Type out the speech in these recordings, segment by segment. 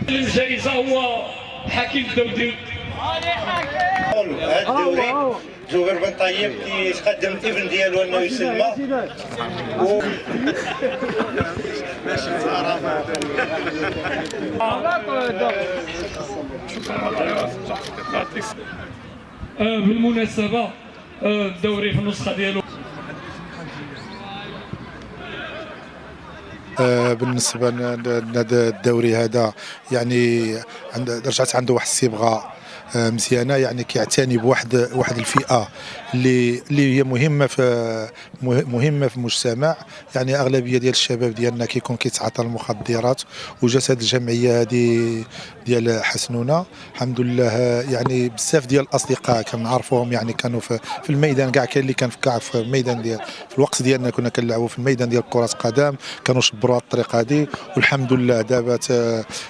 الجائزة هو حكيم الدودي. هذا الدوري جوبر بن طيب كيتقدم الابن ديالو انه يسلمى بالمناسبة الدوري في النسخة ديالو بالنسبه لهذا الدوري هذا يعني رجعت عنده واحد الصبغه مزيانه، يعني كيعتني بواحد الفئه اللي هي مهمه في المجتمع. يعني اغلبيه ديال الشباب ديالنا كيتعاطى المخدرات، وجات هذه الجمعيه هذه ديال حسنونه الحمد لله. يعني بزاف ديال الاصدقاء كنعرفوهم، يعني كانوا في الميدان كاع. كاين اللي كان في الميدان ديال في الوقت ديالنا كنا كنلعبوا في الميدان ديال كره قدم، كانوا شبروا الطريق هذه والحمد لله دابا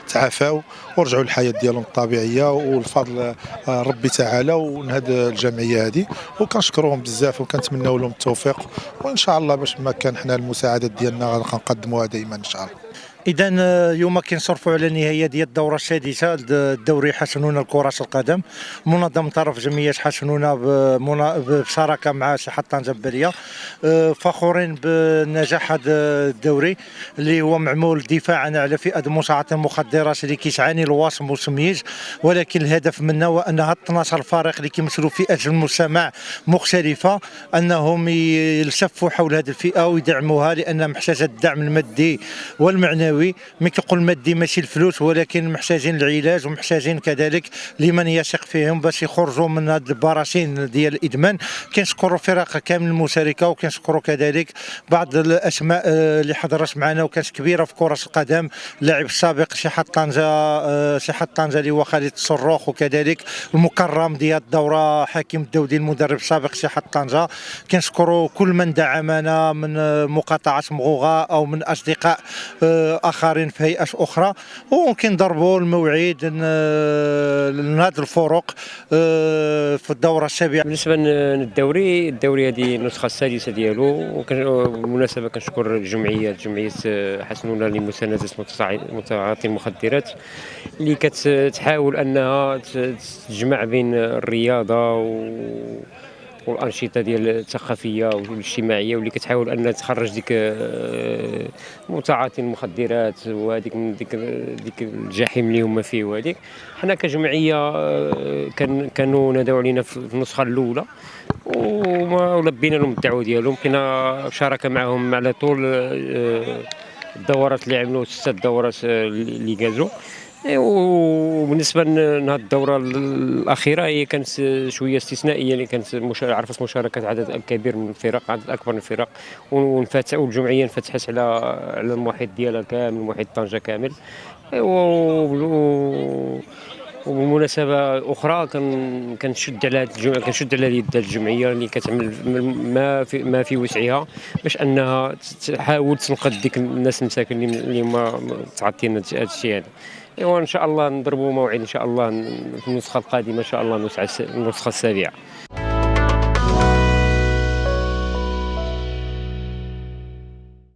تعافاو ورجعوا للحياه ديالهم الطبيعيه، والفضل ربي تعالى ونهاد الجمعيه هذه. وكنشكروهم بزاف وكنتمنوا لهم التوفيق، وان شاء الله باش ما كان حنا المساعدات ديالنا غنقدموها دائما ان شاء الله. إذا اليوم كنصرفوا على النهاية ديال الدورة السادسة الدوري حسنونة لكرة القدم، منظم طرف جمعية حسنونة بشراكة مع ساحة طنجة البالية. فخورين بنجاح هذا الدوري اللي هو معمول دفاعا على فئة متعاطي المخدرات اللي كيتعاني الوصم والتمييز، ولكن الهدف منه هو أن هاد 12 فريق اللي كيمثلوا فئات المجتمع مختلفة أنهم يلتفوا حول هذه الفئة ويدعموها، لأنها محتاجة الدعم المادي والمعنوي. ملي كنقول المادي ماشي الفلوس، ولكن محتاجين العلاج ومحتاجين كذلك لمن يثق فيهم باش يخرجوا من هذه البراشين ديال الادمان. كنشكروا الفرق كامل المشاركه، وكنشكروا كذلك بعض الاسماء اللي حضرت معنا وكانت كبيره في كره القدم. اللاعب السابق ساحه طنجه اللي هو خالد الصروخ، وكذلك المكرم ديال الدوره حكيم الدودي المدرب السابق ساحه طنجه. كنشكروا كل من دعمنا من مقاطعه مغوغه او من اصدقاء اخرين في هيئات اخرى، وممكن ضربوا الموعد لهذه الفرق في الدوره السابعه. بالنسبه للدوري هذه النسخه السادسه ديالو، وبالمناسبه كنشكر جمعيه حسنونه لمسانده متعاطي المخدرات اللي كتحاول انها تجمع بين الرياضه والانشطه ديال الثقافيه والاجتماعيه، واللي كتحاول انها تخرج ديك متعاطي المخدرات وهذيك من ديك الجحيم اللي هما فيه. وهذيك حنا كجمعيه كانوا نادوا علينا في النسخه الاولى ولبينا لهم الدعوه ديالهم. بقينا شارك معهم على طول الدورات اللي عملوا 6 دورات اللي جازوا. وبالنسبه لهذه الدوره الاخيره هي كانت شويه استثنائيه، اللي كانت عرفت مشاركه عدد كبير من الفرق، عدد اكبر من الفرق، والجمعيه انفتحت على المحيط ديالها كامل، محيط طنجه كامل. وبمناسبه اخرى كنشد على يد الجمعيه اللي كتعمل ما في وسعها باش انها تحاول تنقذ ديك الناس المساكين اللي هما متعاطين هذا الشيء هذا. وان شاء الله نضربوا موعد ان شاء الله في النسخه القادمه ان شاء الله النسخه السابعه.